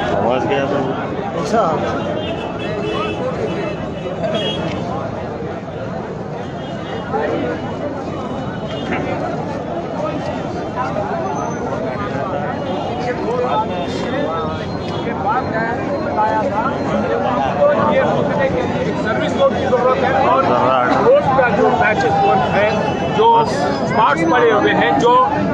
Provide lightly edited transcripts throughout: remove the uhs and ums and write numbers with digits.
आवाज गया था। अच्छा सर्विस रोड की जरूरत है और रोड का जो पैचेस है, जो स्पॉट्स पड़े हुए हैं, जो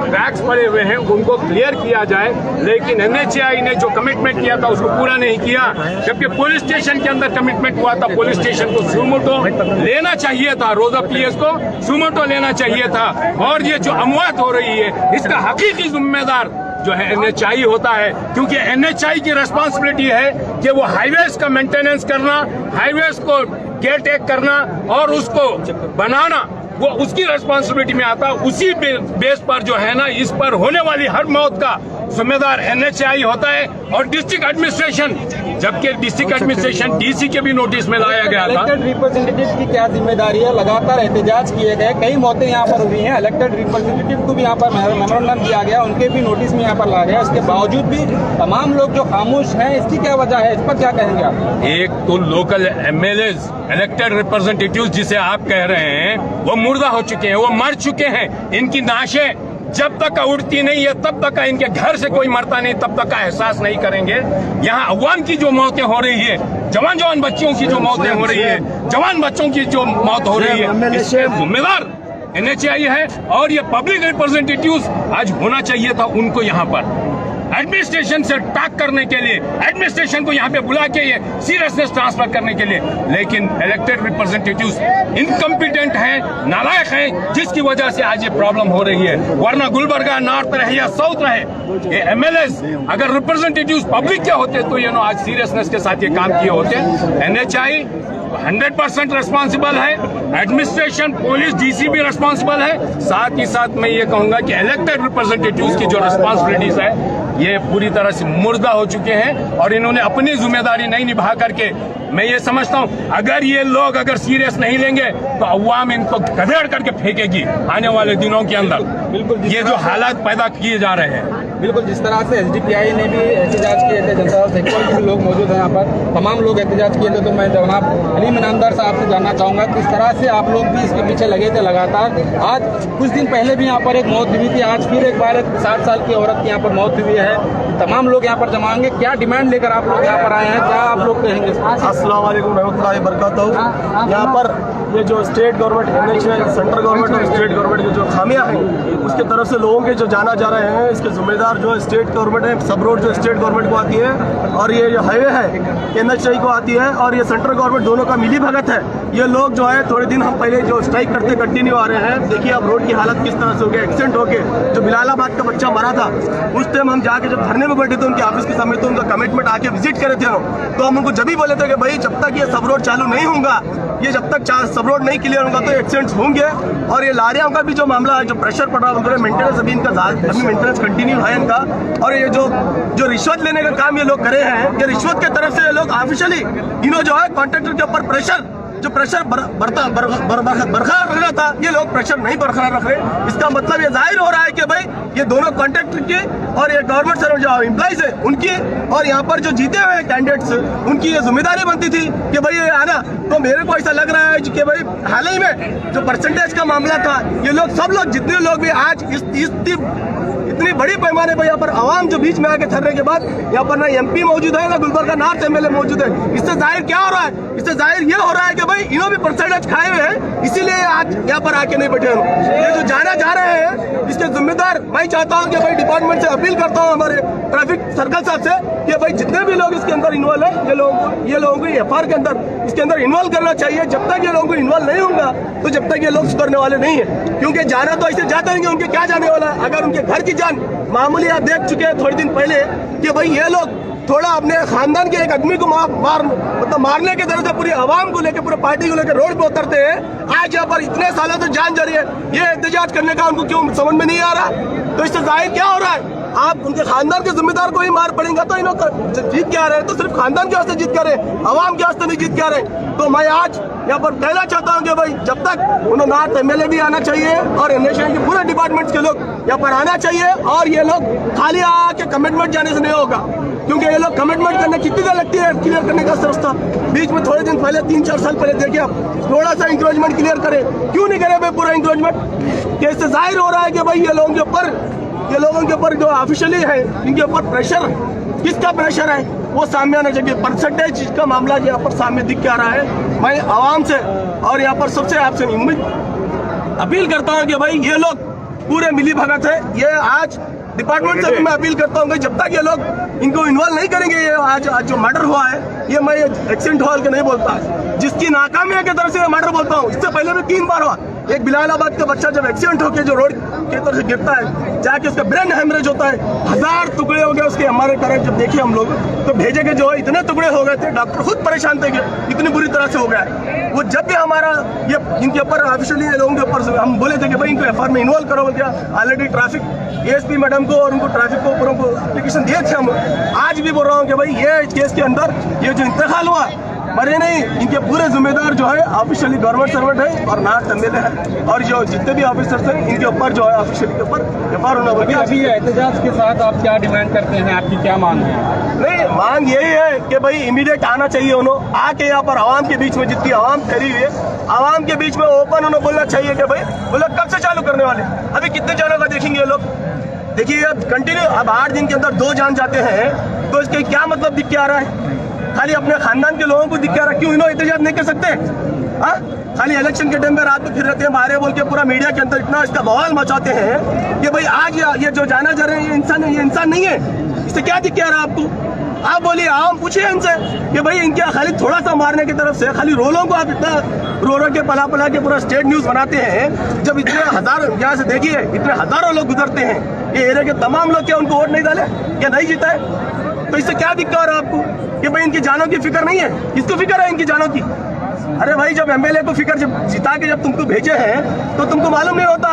रैक्स पड़े हुए हैं, उनको क्लियर किया जाए। लेकिन NHAI ने जो कमिटमेंट किया था उसको पूरा नहीं किया, जबकि पुलिस स्टेशन के अंदर कमिटमेंट हुआ था। पुलिस स्टेशन को सुमोटो लेना चाहिए था, रोजा PS को सुमोटो लेना चाहिए था। और ये जो अमवात हो रही है इसका हकीकी जिम्मेदार जो है NHAI होता है, क्योंकि NHAI की रिस्पांसिबिलिटी है कि वो हाईवेज का मेंटेनेंस करना, हाईवेज को केयर टेक करना और उसको बनाना, वो उसकी रिस्पांसिबिलिटी में आता। उसी बेस पर जो है ना, इस पर होने वाली हर मौत का जिम्मेदार NHAI होता है और डिस्ट्रिक्ट एडमिनिस्ट्रेशन, जबकि डिस्ट्रिक्ट एडमिनिस्ट्रेशन DC के भी नोटिस में लाया गया था। इलेक्टेड रिप्रेजेंटेटिव की क्या जिम्मेदारी है? लगातार एहतजाज किए गए, कई मौतें यहाँ पर हुई हैं। इलेक्टेड रिप्रेजेंटेटिव को भी यहाँ पर मेमोरेंडम दिया गया, उनके भी नोटिस में यहाँ पर लाया गया। इसके बावजूद भी तमाम लोग जो खामोश हैं, इसकी क्या वजह है? इस पर क्या कहेंगे आप? एक तो लोकल MLAs, इलेक्टेड रिप्रेजेंटेटिव्स जिसे आप कह रहे हैं, वो मुर्दा हो चुके हैं, वो मर चुके हैं। इनकी नाशें जब तक उड़ती नहीं है तब तक इनके घर से कोई मरता नहीं, तब तक का एहसास नहीं करेंगे। यहाँ अवाम की जो मौतें हो रही है, जवान जवान बच्चियों की जो मौतें हो रही है, जवान बच्चों की जो मौत हो रही है, इसके जिम्मेदार NHAI है। और ये पब्लिक रिप्रेजेंटेटिव्स आज होना चाहिए था उनको यहाँ पर एडमिनिस्ट्रेशन से टॉक करने के लिए, एडमिनिस्ट्रेशन को यहाँ पे बुला के ये सीरियसनेस ट्रांसफर करने के लिए। लेकिन इलेक्टेड रिप्रेजेंटेटिव्स इनकम्पिटेंट हैं, नालायक हैं, जिसकी वजह से आज ये प्रॉब्लम हो रही है। वरना गुलबर्गा नॉर्थ रहे या साउथ रहे, ये MLAs अगर रिप्रेजेंटेटिव्स पब्लिक के होते तो ये आज सीरियसनेस के साथ ये काम किए होते। NHAI 100% रिस्पॉन्सिबल है, एडमिनिस्ट्रेशन, पुलिस, DC भी रिस्पॉन्सिबल है। साथ ही साथ मैं ये कहूंगा कि इलेक्टेड रिप्रेजेंटेटिव्स की जो रिस्पॉन्सिबिलिटीज है ये पूरी तरह से मुर्दा हो चुके हैं और इन्होंने अपनी जिम्मेदारी नहीं निभा करके, मैं ये समझता हूँ अगर ये लोग अगर सीरियस नहीं लेंगे तो अवाम इनको गधेड़ करके फेंकेगी आने वाले दिनों के अंदर। बिल्कुल ये जो हालात पैदा किए जा रहे हैं, बिल्कुल जिस तरह से SDPI ने भी एहतजाज किए थे, जनता सेक्टर के भी लोग मौजूद हैं यहाँ पर, तमाम लोग एहतजाज किए थे। तो मैं जनाब अलीम इनामदार साहब से जानना चाहूँगा किस तरह से आप लोग भी इसके पीछे लगे थे लगातार। आज कुछ दिन पहले भी यहाँ पर एक मौत हुई थी, आज फिर एक बार एक 60 साल की औरत की यहाँ पर मौत हुई है। तमाम लोग यहाँ पर जमा होंगे, क्या डिमांड लेकर आप लोग यहाँ पर आए हैं, क्या आप लोग कहेंगे? अस्सलाम वालेकुम रहमतुल्लाहि बरकातहू। यहाँ पर ये जो state government NHAI, central government और स्टेट गवर्नमेंट की जो खामियां हैं, उसके तरफ से लोगों के जो जाना जा रहे हैं, इसके जिम्मेदार जो स्टेट गवर्नमेंट है। सब रोड जो स्टेट गवर्नमेंट को आती है और ये जो हाईवे है NHAI को आती है, और ये सेंट्रल गवर्नमेंट, दोनों का मिली भगत है। ये लोग जो है थोड़े दिन हम पहले जो स्ट्राइक करते कंटिन्यू आ रहे हैं, देखिए अब रोड की हालत किस तरह से हो गया। एक्सीडेंट होके जो बिलालाबाद का बच्चा मरा था, उस टाइम हम जाके जब धरने में बैठे थे उनके ऑफिस के सामने, तो उनका कमिटमेंट आके विजिट करे थे, तो हम उनको जब भी बोले थे कि भाई जब तक ये सब रोड चालू नहीं होगा, ये जब तक सब रोड नहीं क्लियर होगा तो एक्सीडेंट्स होंगे। और ये लारियों का भी जो मामला है, जो प्रेशर पड़ रहा है उनको, मेंटेनेंस अभी इनका अभी मेंटेनेंस कंटिन्यू है इनका। और ये जो रिश्वत लेने का काम ये लोग करे हैं, ये रिश्वत के तरफ से ये लोग ऑफिशियली इन्हों जो है कॉन्ट्रैक्टर के ऊपर प्रेशर, जो प्रेशर बरकरार रखना था, ये लोग प्रेशर नहीं बरकरार रख रहे। इसका मतलब ये जाहिर हो रहा है कि भाई ये दोनों कॉन्ट्रैक्टर की और ये गवर्नमेंट सर्वेंट जो एम्प्लॉइज है उनकी, और यहाँ पर जो जीते हुए कैंडिडेट्स उनकी ये जिम्मेदारी बनती थी कि भाई ये आना। तो मेरे को ऐसा लग रहा है कि भाई हाल ही में जो परसेंटेज का मामला था, ये लोग सब लोग जितने लोग भी आज इतनी बड़ी पैमाने पर यहाँ पर आवाम जो बीच में आके ठहरने के बाद यहाँ पर ना MP मौजूद है ना गुलबर्गा नॉर्थ MLA मौजूद है। इससे जाहिर क्या हो रहा है? इससे जाहिर ये हो रहा है कि भाई इन्हों भी परसेंटेज खाए हुए हैं, इसीलिए आज यहाँ पर आके नहीं बैठे हैं। ये जो जाना जा रहे हैं इसके जिम्मेदार मैं चाहता हूँ कि भाई डिपार्टमेंट से अपील करता हूँ हमारे ट्रैफिक सर्कल साहब से कि भाई जितने भी लोग इसके अंदर इन्वॉल्व है, ये लोगों को FR के अंदर इसके अंदर इन्वॉल्व करना चाहिए। जब तक ये लोगों को इन्वॉल्व नहीं होगा तो जब तक ये लोग सुधरने वाले नहीं है, क्योंकि जाना तो ऐसे जाते रहेंगे, उनके क्या जाने वाला है। अगर उनके घर की जान मामूली आप देख चुके हैं थोड़े दिन पहले कि भाई ये लोग थोड़ा अपने खानदान के एक आदमी को मारने के तरह से पूरी आवाम को लेकर, पूरे पार्टी को लेकर रोड पे उतरते हैं। आज यहाँ पर इतने सालों से जान जा रही है, ये एहतजाज करने का उनको क्यों समझ में नहीं आ रहा? तो इससे जाहिर क्या हो रहा है? आप उनके खानदान के जिम्मेदार को ही मार पड़ेगा तो इन्हों जीत क्या रहे? तो सिर्फ खानदान के वास्ते जीत क्या रहे, आवाम के वास्ते नहीं जीत क्या रहे। तो मैं आज यहाँ पर कहना चाहता हूँ कि भाई जब तक उन्होंने नॉर्थ MLA भी आना चाहिए और NHAI के पूरे डिपार्टमेंट्स के लोग यहाँ पर आना चाहिए, और ये लोग खाली आके कमिटमेंट जाने से नहीं होगा। क्योंकि ये लोग कमिटमेंट करने कितनी देर लगती है क्लियर करने का रास्ता। बीच में थोड़े दिन पहले 3-4 साल पहले देखिए आप थोड़ा सा इंक्रोचमेंट क्लियर करे, क्यों नहीं करे भाई पूरा इंक्रोचमेंट। इससे जाहिर हो रहा है कि भाई ये लोगों के ऊपर जो ऑफिशियली है इनके ऊपर प्रेशर, किसका प्रेशर है वो सामने आना चाहिए। परसेंटेज का मामला यहाँ पर सामने दिख के आ रहा है। मैं आवाम से और यहाँ पर सबसे आपसे अपील करता हूँ कि भाई ये लोग पूरे मिली भगत है। ये आज डिपार्टमेंट से भी मैं अपील करता हूँ कि जब तक ये लोग इनको इन्वॉल्व नहीं करेंगे, ये आज जो मर्डर हुआ है ये मैं एक्सीडेंट हॉल के नहीं बोलता, जिसकी नाकामी की तरफ से ये मर्डर बोलता हूँ। इससे पहले भी 3 बार हुआ। एक बिलालाबाद का बच्चा जब एक्सीडेंट होकर जो रोड की तरफ से गिरता है, जाके उसका ब्रेन हेमरेज होता है, 1000 टुकड़े हो गए उसके। हमारे कारण जब देखे हम लोग तो भेजे के जो इतने टुकड़े हो गए थे, डॉक्टर खुद परेशान थे कि इतनी बुरी तरह से हो गया है। वो जब भी हमारा ये इनके ऊपर ऑफिशियली लोगों के ऊपर हम बोले थे कि भाई इनको एफआईआर में इन्वॉल्व करो, क्या ऑलरेडी ट्रैफिक एएसपी मैडम को और उनको ट्रैफिक को पूरों को एप्लीकेशन दिए थे हम। आज भी बोल रहा हूँ कि भाई ये केस के अंदर ये जो इंतकाल हुआ मरे नहीं, इनके पूरे जिम्मेदार जो है ऑफिशियली गवर्नमेंट सर्वेंट है और नार्थ एमएलए है, और जो जितने भी ऑफिसर्स हैं इनके ऊपर जो है ऑफिशियली के ऊपर एफआईआर होना होगा। अभी एहतजाज के साथ आप क्या डिमांड करते हैं, आपकी क्या मांग है? नहीं, मांग यही है कि भाई इमीडिएट आना चाहिए उन्होंने, आके यहाँ पर आवाम के बीच में जितनी आवाम ठहरी हुई है, आवाम के बीच में ओपन उन्हें बोलना चाहिए कि भाई वो लोग कब से चालू करने वाले, अभी कितने जानों का देखेंगे ये लोग। देखिए अब कंटिन्यू, अब 8 दिन के अंदर 2 जान जाते हैं तो इसके क्या मतलब दिख के आ रहा है? खाली अपने खानदान के लोगों को दिख के आ रहा है, क्यों इन्होंने एहतजाज नहीं कर सकते? खाली इलेक्शन के टाइम में रात में फिर रहते हैं बाहर बोल के पूरा मीडिया के अंदर इतना इसका बवाल मचाते हैं कि भाई आज ये जो जाना जा रहे हैं ये इंसान नहीं है। इससे क्या दिख के आ रहा है आपको? आप बोलिए, आवाम पूछिए इनसे कि भाई इनके खाली थोड़ा सा मारने की तरफ से खाली रोलों को आप इतना रो के पला के पूरा स्टेट न्यूज बनाते हैं। जब इतने हजार यहाँ से देखिए इतने हजारों लोग गुजरते हैं, ये एरिया के तमाम लोग क्या उनको वोट नहीं डाले या नहीं जीता है? तो इससे क्या दिक्कत है आपको कि भाई इनकी जानों की फिक्र नहीं है? किसको फिक्र है इनकी जानों की? अरे भाई जब एमएलए को फिक्र जब जिता के जब तुमको भेजे हैं तो तुमको मालूम नहीं होता?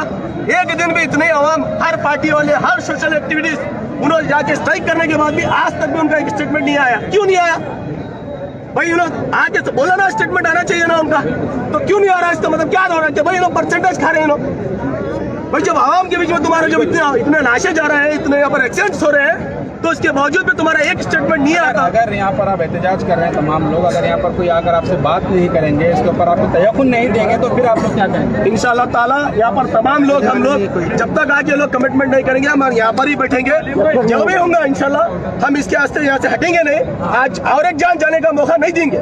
एक दिन भी इतने आवाम, हर पार्टी वाले, हर सोशल एक्टिविटीज उन्होंने जाके स्ट्राइक करने के बाद भी आज तक भी उनका एक स्टेटमेंट नहीं आया। क्यों नहीं आया भाई? उन्होंने आके तो बोला ना, स्टेटमेंट आना चाहिए ना उनका, तो क्यों नहीं आ रहा? इसका मतलब क्या हो रहा है कि भाई लोग परसेंटेज खा रहे हैं लोग। भाई जब आवाम के बीच में तुम्हारे जब इतने नाशे जा रहे हैं, इतने यहाँ पर एक्सीडेंट्स हो रहे हैं, तो इसके बावजूद भी तुम्हारा एक स्टेटमेंट नहीं आता। अगर यहाँ पर आप एहतजाज कर रहे हैं तमाम लोग, अगर यहाँ पर कोई आकर आपसे बात नहीं करेंगे, इसके ऊपर आपको तयक़ुन नहीं देंगे, तो फिर आप लोग क्या करेंगे? इंशाअल्लाह ताला यहाँ पर तमाम लोग, हम लोग जब तक आके लोग कमिटमेंट नहीं करेंगे, हम यहाँ पर ही बैठेंगे। जो भी होगा इंशाअल्लाह हम इसके वास्ते यहाँ से हटेंगे नहीं। आज और एक जान जाने का मौका नहीं देंगे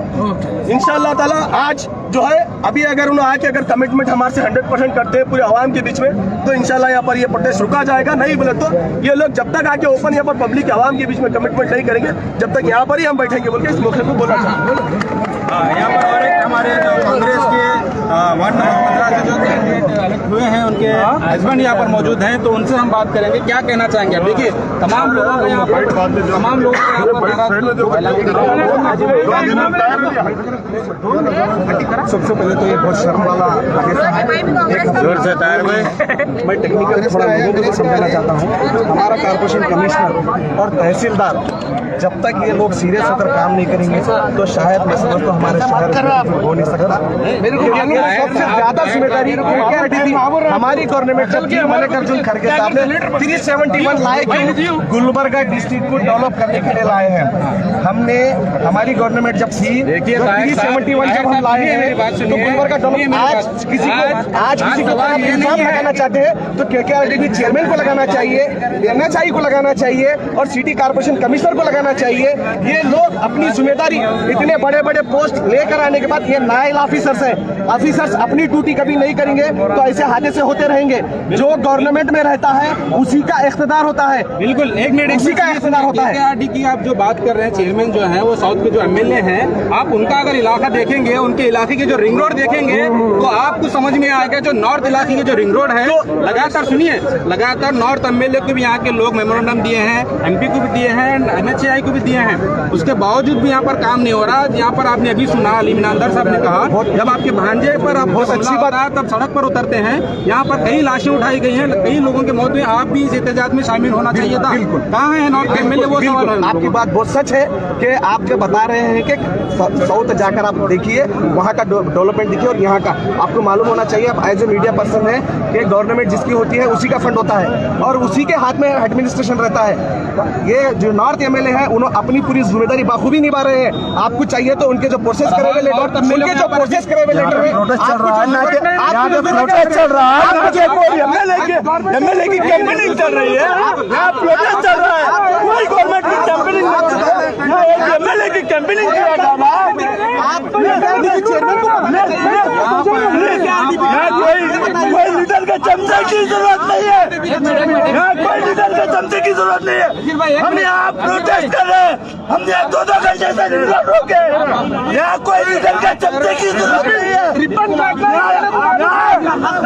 इंशाअल्लाह ताला। आज जो है अभी अगर उन्होंने आके अगर कमिटमेंट हमारे से 100% करते हैं पूरे आवाम के बीच में, तो इंशाल्लाह यहाँ पर ये प्रोटेस्ट रुका जाएगा। नहीं बोले तो ये लोग जब तक आके ओपन यहाँ पर पब्लिक आवाम के बीच में कमिटमेंट नहीं करेंगे, जब तक यहाँ पर ही हम बैठेंगे बोल के इस मौके को बोला चाहते। यहाँ पर और एक हमारे जो कांग्रेस के वार्ड नंबर 15 से जो कैंडिडेट इलेक्ट हुए हैं, उनके हस्बैंड यहाँ पर मौजूद हैं, तो उनसे हम बात करेंगे। क्या कहना चाहेंगे? अब देखिए तमाम लोगों को यहाँ पर सबसे पहले तो ये बहुत शर्म वाला मैं टेक्निकल थोड़ा लोगों को समझाना चाहता हूँ। हमारा कॉर्पोरेशन कमिश्नर और तहसीलदार जब तक ये लोग सीरियस होकर काम नहीं करेंगे तो शायद मैं समझता हूँ हमारे शहर हो नहीं सकता। सबसे ज्यादा जिम्मेदारी हमारी गवर्नमेंट जबकि मल्लिकार्जुन खड़गे साहब ने 371 लाए गुलबर्गा डिस्ट्रिक्ट को डेवलप करने के लिए लाए हैं। हमने हमारी गवर्नमेंट जब थी 371 जब हम लाए हैं तो गुलबर्गा डेवलप आज किसी को इल्जाम लगाना चाहते हैं तो केकेआरडीबी चेयरमैन को लगाना चाहिए, एनएचआई को लगाना चाहिए और सिटी कॉर्पोरेशन कमिश्नर को लगाना चाहिए। ये लोग अपनी जिम्मेदारी इतने बड़े बड़े पोस्ट लेकर आने के बाद ये नायल ऑफिसर्स हैं, ऑफिसर्स अपनी ड्यूटी कभी नहीं करेंगे तो ऐसे हादसे होते रहेंगे। जो गवर्नमेंट में रहता है उसी का इख्तियार होता है। बिल्कुल, एक मिनट, उसी का इख्तियार होता है। केकेआरडी की आप जो बात कर रहे हैं, चेयरमैन जो है वो साउथ के जो एमएलए हैं, आप उनका अगर इलाका देखेंगे, उनके इलाके के जो रिंग रोड देखेंगे तो आपको समझ में आएगा जो नॉर्थ इलाके के जो रिंग रोड है, लगातार सुनिए, लगातार नॉर्थ एमएलए को भी यहाँ के लोग मेमोरेंडम दिए हैं, एमपी को भी दिए हैं, एनएचआई को भी दिए हैं, उसके बावजूद भी यहाँ पर काम नहीं हो रहा। यहाँ पर आपने अभी सुना अली इनामदार साहब ने कहा जब आपके भांजे पर आप बहुत अच्छी बात है तब सड़क पर उतरते हैं। यहाँ पर कई लाशें उठाई गई हैं, कई लोगों की मौत हुई, आप भी इस एहतजाज में शामिल होना चाहिए था। कहाँ है नॉर्थ एमएलए? वो सवाल है। आपकी बात बहुत सच है। कि आप जो बता रहे हैं कि साउथ जाकर आप देखिए, वहाँ का डेवलपमेंट देखिए और यहाँ का आपको मालूम होना चाहिए। आप एज ए मीडिया पर्सन है कि गवर्नमेंट जिसकी होती है उसी का फंड होता है और उसी के हाथ में एडमिनिस्ट्रेशन रहता है। ये जो नॉर्थ एमएलए हैं उन्होंने अपनी पूरी जिम्मेदारी बाखूबी निभा रहे हैं। आपको चाहिए तो उनके जो प्रोसेस करे हुए लेटर, उनके जो प्रोसेस करे हुए लेटर है, प्रोटेस्ट चल रहा है, एमएलए की कैंपेनिंग चल रही है, प्रोटेस्ट चल रहा है, कोई गवर्नमेंट की कैंपेनिंग एमएलए की कैंपेनिंग किया था ना। कोई लीडर के चमचे की जरूरत नहीं है, यहाँ कोई लीडर के चमचे की जरूरत नहीं है। हम यहाँ प्रोटेस्ट कर रहे हैं, हम यहाँ 2-2 घंटे से रोके, यहाँ कोई लीडर के चमचे की जरूरत नहीं है।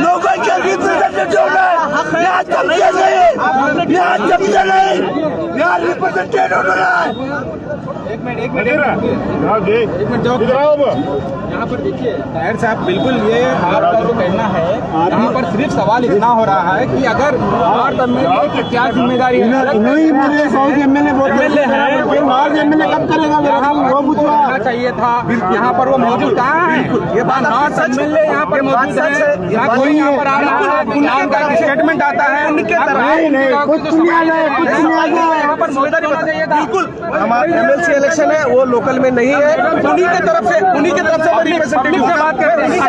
लोगों के रिप्रेजेंटेटिव होना है, यहाँ चमचे नहीं, यहाँ चमचे नहीं, यहाँ रिप्रेजेंटेटिव होना है। एक मिनट यहाँ पर देखिए ताहिर साहब, बिल्कुल ये आपका जो कहना है, यहाँ पर सिर्फ सवाल इतना हो रहा है कि अगर नॉर्थ एमएलए की क्या जिम्मेदारी है, एमएलए कब करेगा, वो पूछना चाहिए था। यहाँ पर वो मौजूद कहाँ है? ये नॉर्थ एमएलए यहाँ पर मौजूद है, यहाँ कोई यहाँ पर आ रहा है, स्टेटमेंट आता है, यहाँ पर जिम्मेदारी होना चाहिए था। बिल्कुल, हमारा एमएलसी इलेक्शन है वो लोकल में नहीं है, उन्हीं की तरफ से रिप्रेजेंटेटिव से बात कर रहे हैं।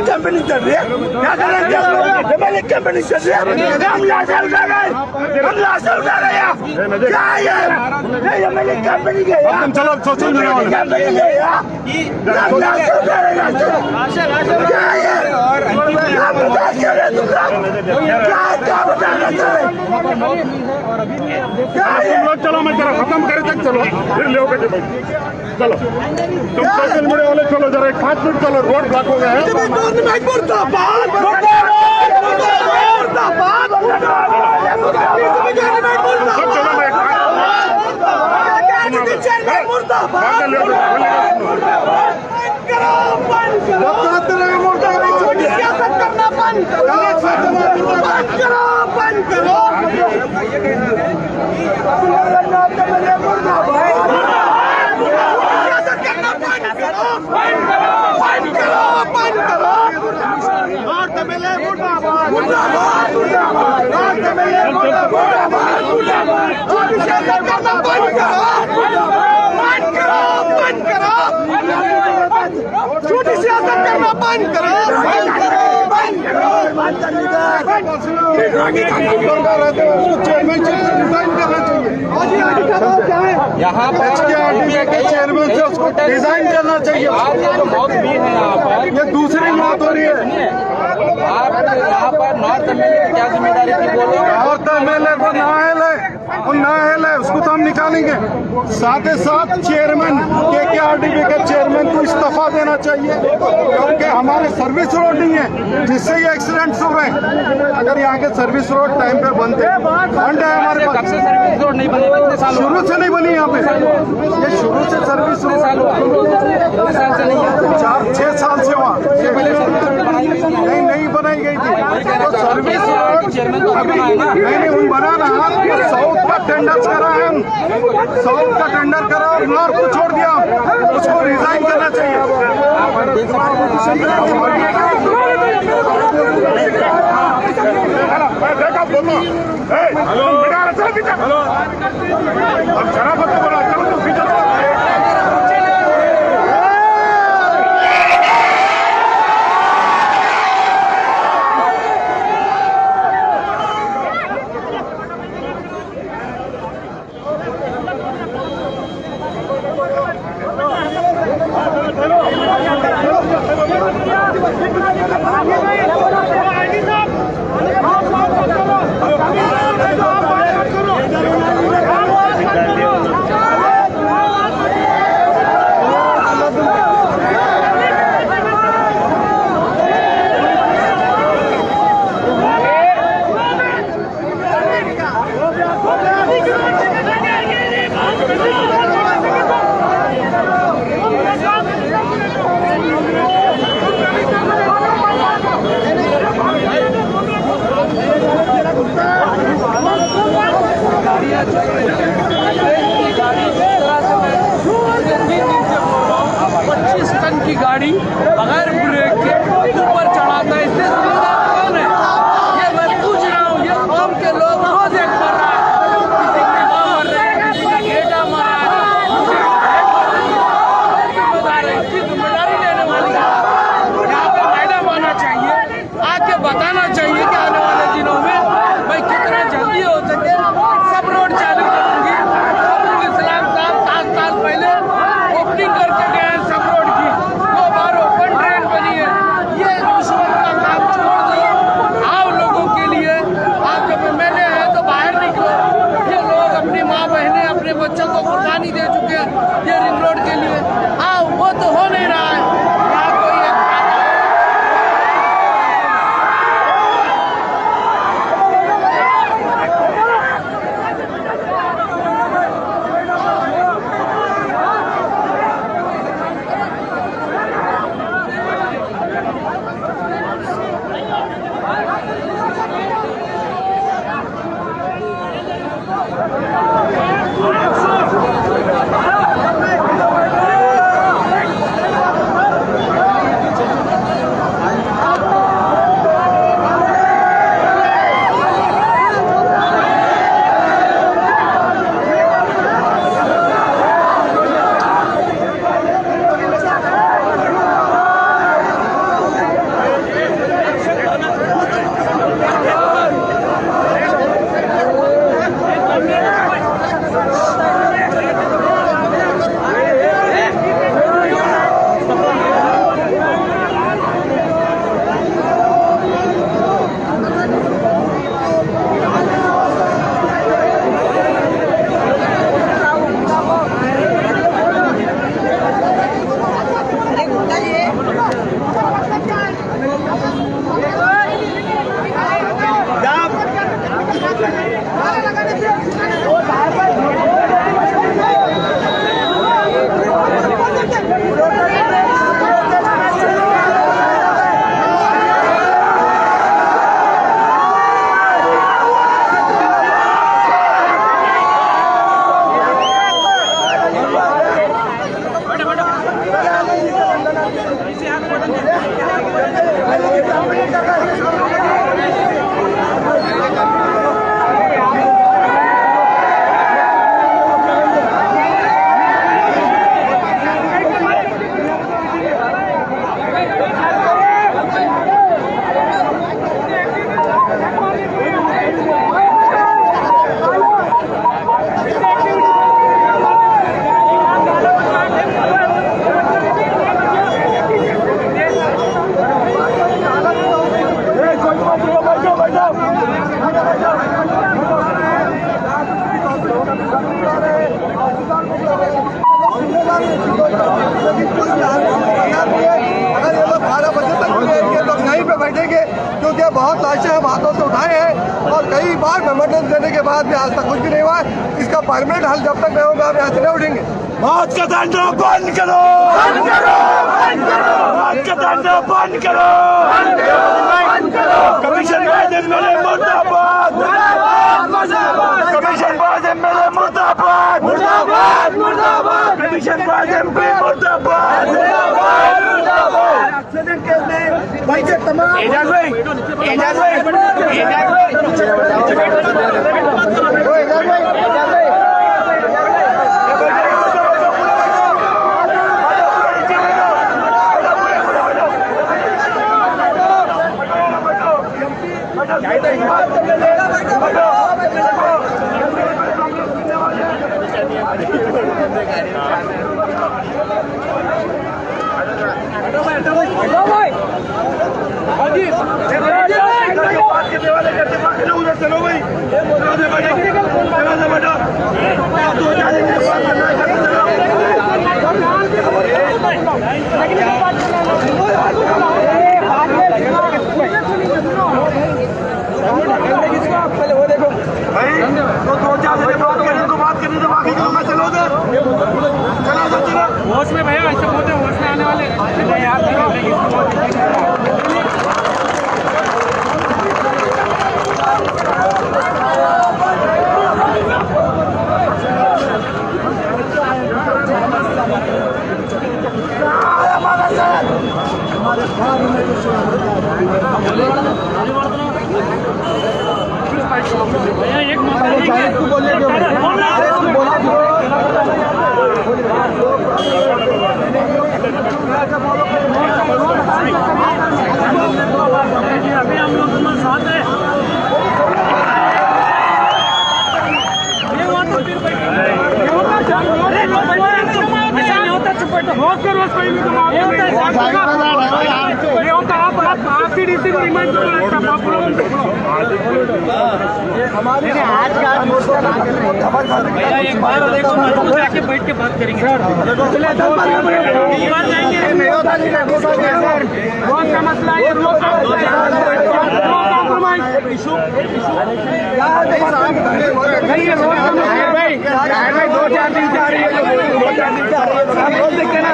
कैंपेनिंग चल रही है, क्या करेंगे? कैंपेनिंग चल रही है, हम लाशें उठा रहे हैं, क्या है एमएलए कैंपेनिंग है? चलो सोशल मीडिया चलो मैं जरा खत्म करे तक चलो, फिर ले चलो तुम सोशल मीडिया वाले चलो जरा 5 मिनट चलो, रोड ब्लॉक हो गया है। छोटी सियासत करना बंद करो, यहाँ पर चेयरमैन से उसको डिजाइन करना चाहिए। आप ये जो मौत हुई है यहाँ पर, ये दूसरी मौत हो रही है। आप यहाँ पर नॉर्थ एमएलए की क्या जिम्मेदारी थी बोलो? नॉर्थ एमएलए को नाअहल है, उसको तो हम निकालेंगे। साथ ही साथ चेयरमैन KKRDB के चेयरमैन को इस्तीफा देना चाहिए, क्योंकि हमारे सर्विस रोड नहीं है जिससे ये एक्सीडेंट्स हो रहे हैं। अगर यहाँ के सर्विस रोड टाइम पे बनते, फंड है हमारे पास। कब से सर्विस रोड नहीं बनी? शुरू से नहीं बनी यहाँ पे, ये शुरू से सर्विस रोड 4-6 साल से हुआ, नहीं बनाई गई थी। तो सर्विस रोड अभी नहीं बना रहा, साउथ का टेंडर करा है, साउथ का टेंडर करा और नॉर्थ को छोड़ दिया, उसको रिजाइन करना चाहिए। अगर ये लोग 12 बजे तक ये लोग यहीं पे बैठेंगे, क्योंकि बहुत लाशें हम हाथों से उठाए हैं और कई बार मेमोरेंस देने के बाद भी आज तक कुछ भी नहीं हुआ है। इसका परमानेंट हल जब तक नहीं होगा हम यहाँ से नहीं उठेंगे। मौत का धंधा बंद करो, बंद करो, बंद करो, मौत का धंधा बंद करो, बंद करो, बंद करो। कमीशन बाद एमएलए मुर्दाबाद, मुर्दाबाद, मुर्दाबाद। कमीशन बाद एमएलए मुर्दाबाद, मुर्दाबाद, मुर्दाबाद। कमीशन बाद एमपी मुर्दाबाद, मुर्दाबाद, मुर्दाबाद। एक्सीडेंट केस में भाई के तमाम एजाज भाई, एजाज भाई, एजाज भाई, चलो भाई, पहले वो देखो भाई, तो 2-4 जने बात करने तो बात करने तो बाकी लोग चलो उधर, चलो उधर, चलो होश में भैया, ऐसे बोलते होश में आने वाले यार। अभी हम लोग साथ हैं। एक बार देखो जाके बैठ के बात करेंगे। बहुत का मसला है, इशू नहीं है, रोड भाई 2-4 दिन से आ रही है, 2-4 दिन से आ रही है, रोज देखते ना।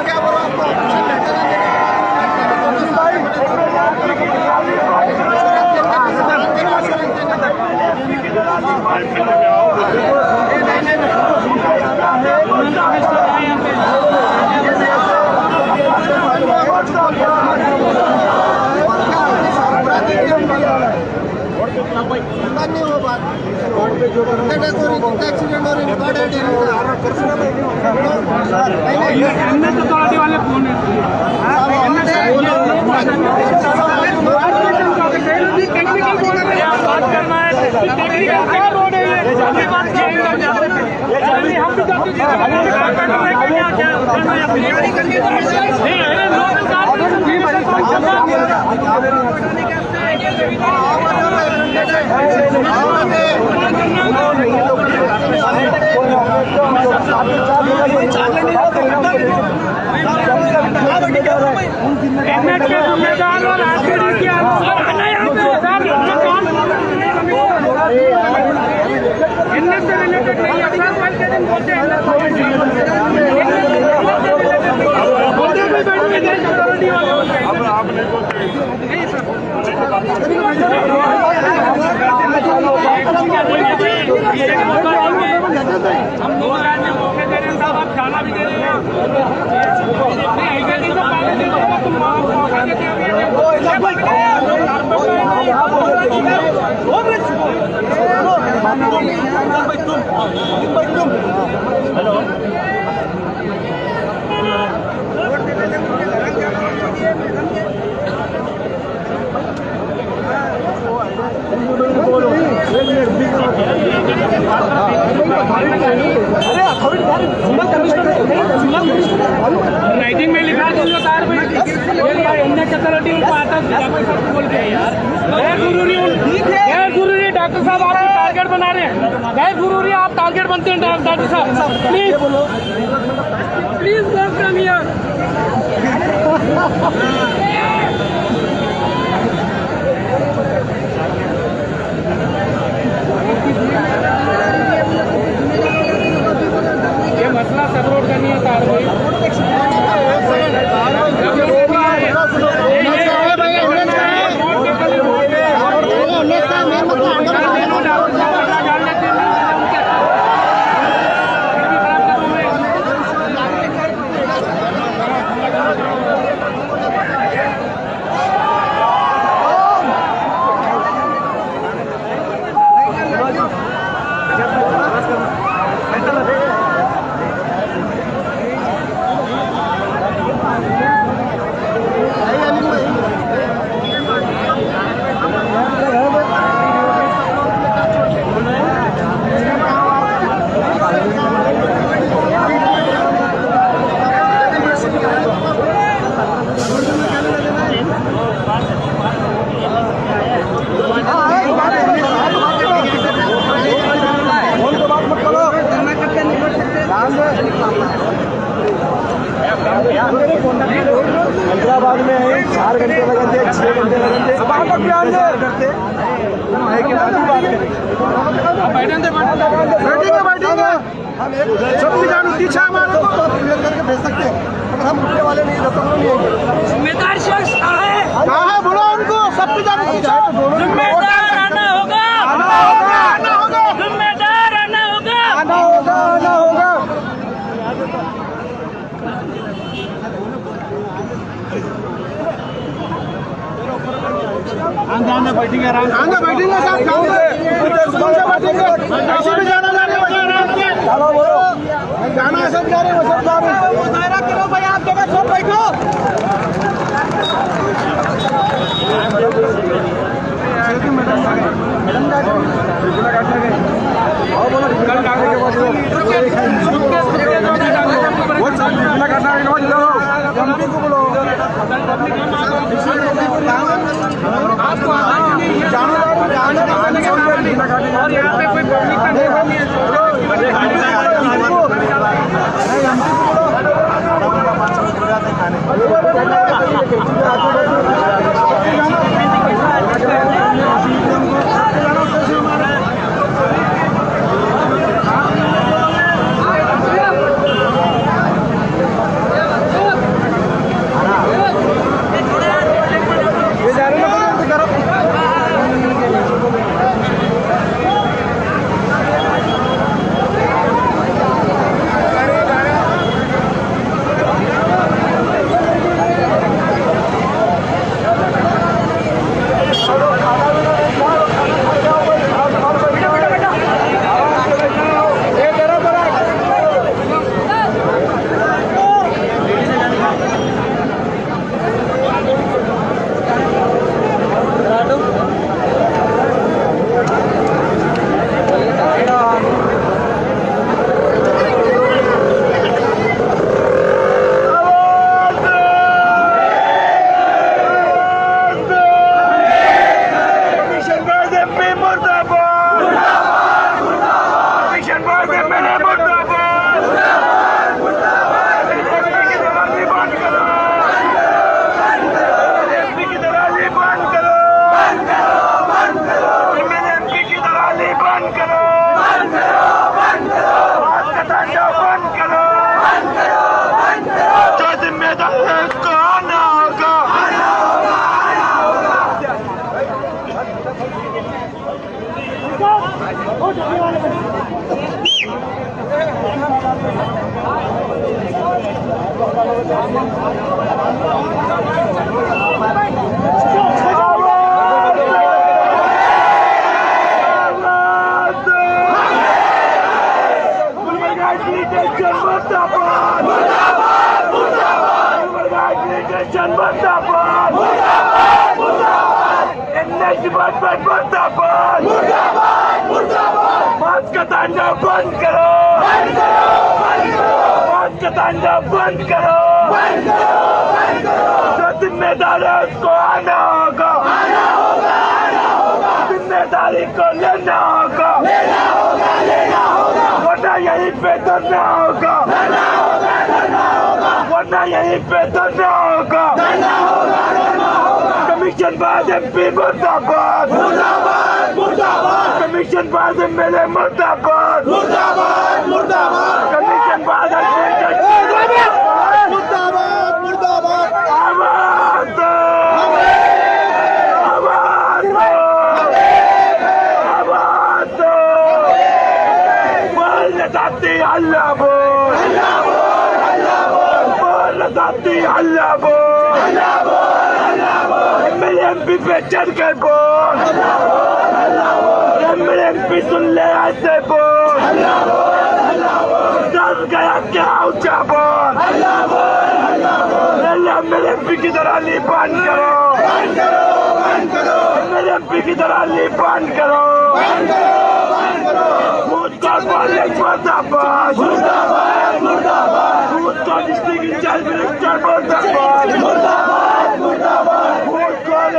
अथॉरिटी वाले फोन बात करना है, टेक्निकल क्या रोड है ये, बात हम 2 राज्य मौके दे रहे हैं साहब, आप जाना भी दे रहे हैं। नहीं ऐसे दिन तो 5 दिन तो तुम मौका देते हो। राइटिंग में लिखा दो तार पे उनको आता बोल के यार गैर जरूरी डॉक्टर साहब आप टारगेट बना रहे हैं, गैर जरूरी आप टारगेट बनते हैं डॉक्टर साहब। Please go from here. ये मसला सपोर्ट करनी है तार हैदराबाद में है 4 घंटे लगे थे, 6 घंटे लगे थे, करते बैठेंगे हम एक पीछा हमारे को क्लियर करके भेज सकते हैं, अगर हम रुकने वाले नहीं जब तक नहीं आएंगे। जिम्मेदार शख्स कहाँ है बोलो उनको सब जिम्मेदार आना होगा, जिम्मेदार आना होगा। आंध्र बैठेंगे साहब, ऐसे भी जाना जाना सब जा रहे हो, सब जा रहे हो। दायरा करो भाई, आप जगह सब बैठो। और यहाँ पे कोई पब्लिक का नहीं है। मुर्दाबाद मुर्दाबाद मौत का तांडव बंद करो मौत का तांडव बंद करो जो जिम्मेदार है उसको आना होगा जिम्मेदारी को लेना होगा वरना यहीं पे धरना होगा वरना यहीं पे धरना होगा कमीशन बाद MP मुर्दाबाद कमीशन बाद MLA मुर्दाबाद कमीशन बाद आवाज दो आवाज दो आवाज दो बोल जाती अल्लाह बोल जाती अल्लाह बोल MLA MP पे चढ़ कर बोल MLA MP सुन ले ऐसे बोल डर गया क्या ऊंचा बोल MLA MP की तरह ली बंद करो MLA MP की तरह ली बंद करो कॉलेज मुर्दाबाद डिस्ट्रिक्ट इंचार्ज मिनिस्टर मुर्दाबाद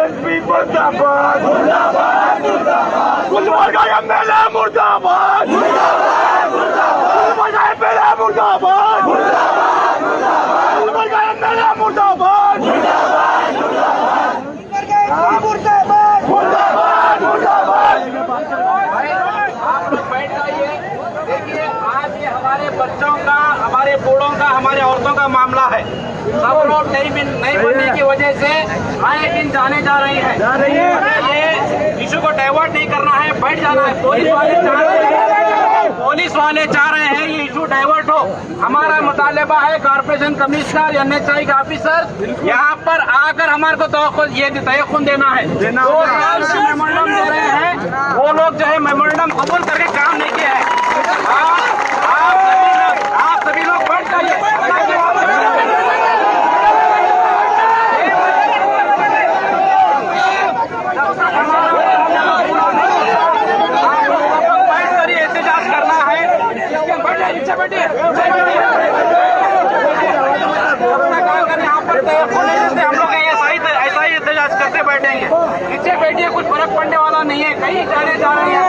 MP मुर्दाबाद गुलबर्गा MLA मुर्दाबाद गुलबर्गा MLA मुर्दाबाद गुलबर्गा MLA मुर्दाबाद देखिए आज ये हमारे बच्चों का, हमारे बूढ़ों का, हमारे औरतों का मामला है। सब रोड नहीं बनने की वजह से आए दिन जाने जा रही हैं। ये इशू को डाइवर्ट नहीं करना है, बैठ जाना है। पुलिस वाले चाह रहे हैं ये इशू डाइवर्ट हो। हमारा मुतालबा है कॉर्पोरेशन कमिश्नर या NHI के ऑफिसर यहाँ पर आकर हमारे को तयख्खुन देना है। मेमोरेंडम दे रहे हैं, वो लोग जो है मेमोरेंडम कबूल करके काम नहीं किया है। आप सभी लोग बैठ जाइए। एहतजाज करना है, बैठिए यहाँ पर हम लोग ऐसा ही एहतजाज करते बैठेंगे। नीचे बैठिए, कुछ फर्क पड़ने वाला नहीं है। कहीं जाने जा रहे हैं।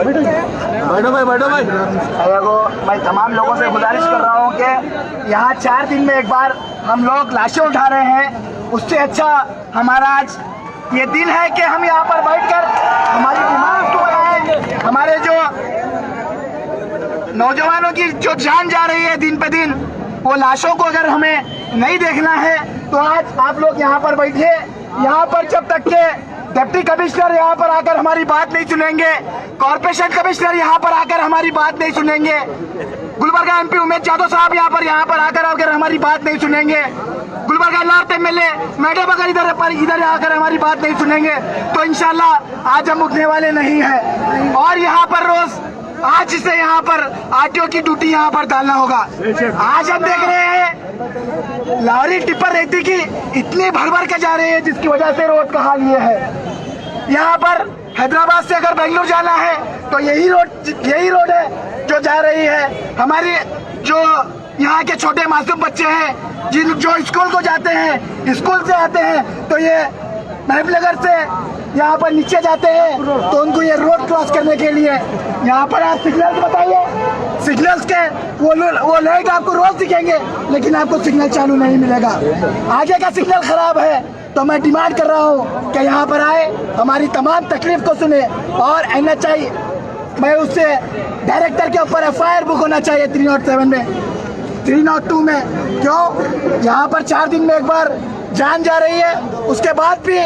बैठो भाई। देखो मैं तमाम लोगों से गुजारिश कर रहा हूँ कि यहाँ 4 दिन में एक बार हम लोग लाशें उठा रहे हैं। उससे अच्छा हमारा आज ये दिन है कि हम यहाँ पर बैठकर हमारी दिमाग को बनाएं। हमारे जो नौजवानों की जो जान जा रही है दिन पे दिन, वो लाशों को अगर हमें नहीं देखना है तो आज आप लोग यहाँ पर बैठिए। यहाँ पर जब तक के डिप्टी कमिश्नर यहाँ पर आकर हमारी बात नहीं सुनेंगे, कॉर्पोरेशन कमिश्नर यहाँ पर आकर हमारी बात नहीं सुनेंगे, गुलबर्गा MP उमेश यादव साहब यहाँ पर आकर अगर हमारी बात नहीं सुनेंगे, गुलबर्गा नॉर्थ MLA मैडम अगर इधर आकर हमारी बात नहीं सुनेंगे तो इंशाल्लाह आज हम उठने वाले नहीं हैं। और यहाँ पर रोज आज से यहाँ पर RTO की ड्यूटी यहाँ पर डालना होगा। आज हम देख रहे हैं लॉरी टिप्पर रेती की इतनी भर के जा रही है जिसकी वजह से रोड का हाल ये है। यहाँ पर हैदराबाद से अगर बेंगलुरु जाना है तो यही रोड है जो जा रही है। हमारी जो यहाँ के छोटे मासूम बच्चे हैं जो स्कूल को जाते हैं, स्कूल से आते हैं तो ये महबूबनगर से यहाँ पर नीचे जाते हैं तो उनको ये रोड क्रॉस करने के लिए यहाँ पर आप सिग्नल्स बताइए। सिग्नल्स के वो लाइट आपको रोज दिखेंगे लेकिन आपको सिग्नल चालू नहीं मिलेगा। आगे का सिग्नल खराब है तो मैं डिमांड कर रहा हूँ कि यहाँ पर आए, हमारी तमाम तकलीफ को सुने और NHI मैं उससे डायरेक्टर के ऊपर FIR बुक होना चाहिए 307 में, 302 में। क्यों? यहाँ पर 4 दिन में एक बार जान जा रही है, उसके बाद भी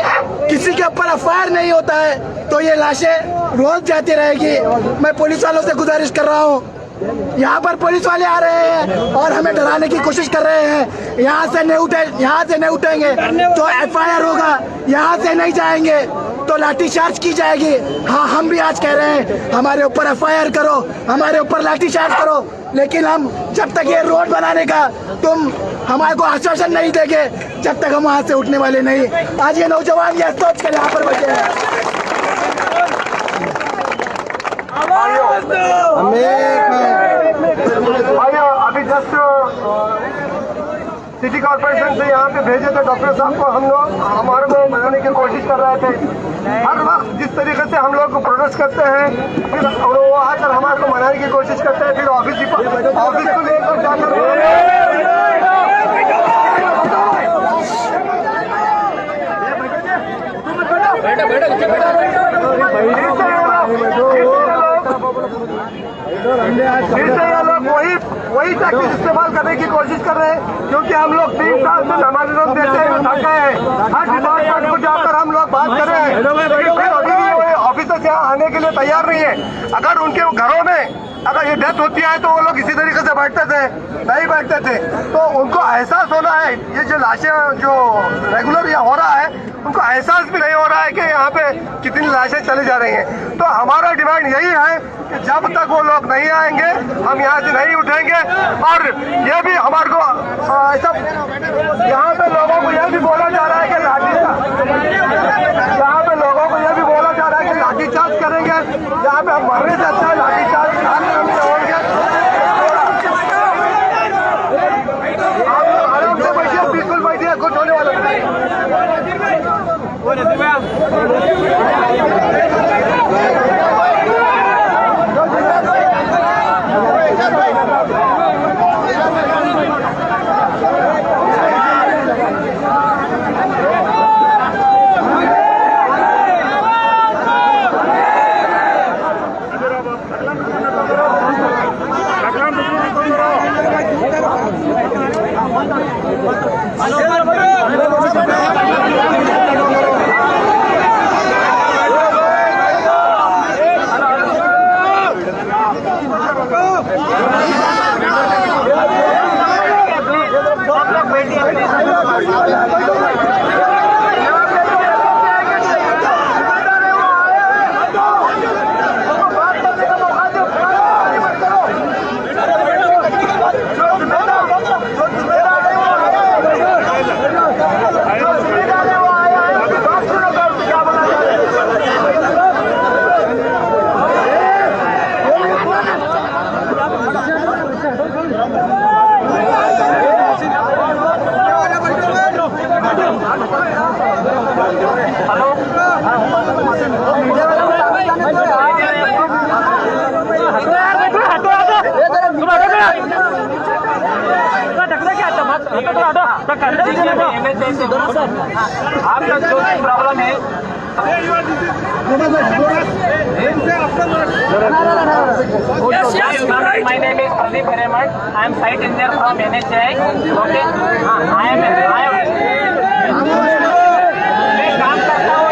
किसी के ऊपर FIR नहीं होता है तो ये लाशें रोज जाती रहेगी। मैं पुलिस वालों से गुजारिश कर रहा हूँ, यहाँ पर पुलिस वाले आ रहे हैं और हमें डराने की कोशिश कर रहे हैं। यहाँ से नहीं उठेंगे तो FIR होगा, यहाँ से नहीं जाएंगे तो लाठीचार्ज की जाएगी। हाँ, हम भी आज कह रहे हैं हमारे ऊपर FIR करो, हमारे ऊपर लाठीचार्ज करो। लेकिन हम जब तक ये रोड बनाने का तुम हमारे को आश्वासन नहीं देंगे, जब तक हम वहाँ से उठने वाले नहीं। आज ये नौजवान ये सोच कर यहाँ पर बैठे हैं। भाइयों, अभी जस्ट सिटी कॉर्पोरेशन से यहाँ पे भेजे थे डॉक्टर साहब को, हम लोग हमारे को मनाने की कोशिश कर रहे थे। हर वक्त जिस तरीके से हम लोग प्रोटेस्ट करते हैं, फिर वो आकर हमारे को मनाने की कोशिश करते हैं, फिर ऑफिस को लेकर जाकर फिर से ये लोग वही टैक्टिक इस्तेमाल करने की कोशिश कर रहे हैं, क्योंकि हम लोग 3 साल से हमारे लोग देते हैं, थक गए हैं। हर डिपार्टमेंट को जाकर हम लोग बात कर रहे हैं, लेकिन अभी भी ऑफिसर्स यहाँ आने के लिए तैयार नहीं है। अगर उनके घरों में अगर ये डेथ होती है तो वो लोग इसी तरीके से बैठते थे, नहीं बैठते थे। तो उनको एहसास होना है, ये जो लाशें जो रेगुलर यहाँ हो रहा है, उनको एहसास भी नहीं हो रहा है कि यहाँ पे कितनी लाशें चली जा रही हैं। तो हमारा डिमांड यही है कि जब तक वो लोग नहीं आएंगे हम यहाँ से नहीं उठेंगे। और ये भी हमारे को ऐसा यहाँ पे लोगों को यह भी बोला जा रहा है कि यहाँ पे लोगों को यह भी बोला जा रहा है कि लाठीचार्ज करेंगे, यहाँ पे हम मरने से अच्छा है लाठीचार्ज होंगे। आप लोग आराम से बैठिए, बिल्कुल बैठिए, कुछ होने वाला नहीं। आपका जो प्रॉब्लम है My name is Pradeep Hiramat. I am site engineer from NHI. Okay, I am मैं काम करता हूँ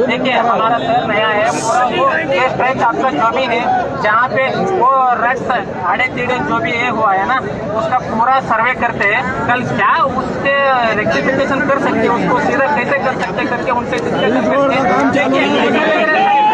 देखिए हमारा सर नया है, पूरा वो ये स्ट्रेच आपका जो भी है जहाँ पे वो रक्त आड़े टीड़े जो भी ये हुआ है ना, उसका पूरा सर्वे करते हैं। कल क्या उससे रेक्टिफिकेशन कर सकते हैं, उसको सीधा कैसे कर सकते करके उनसे डिस्कशन करके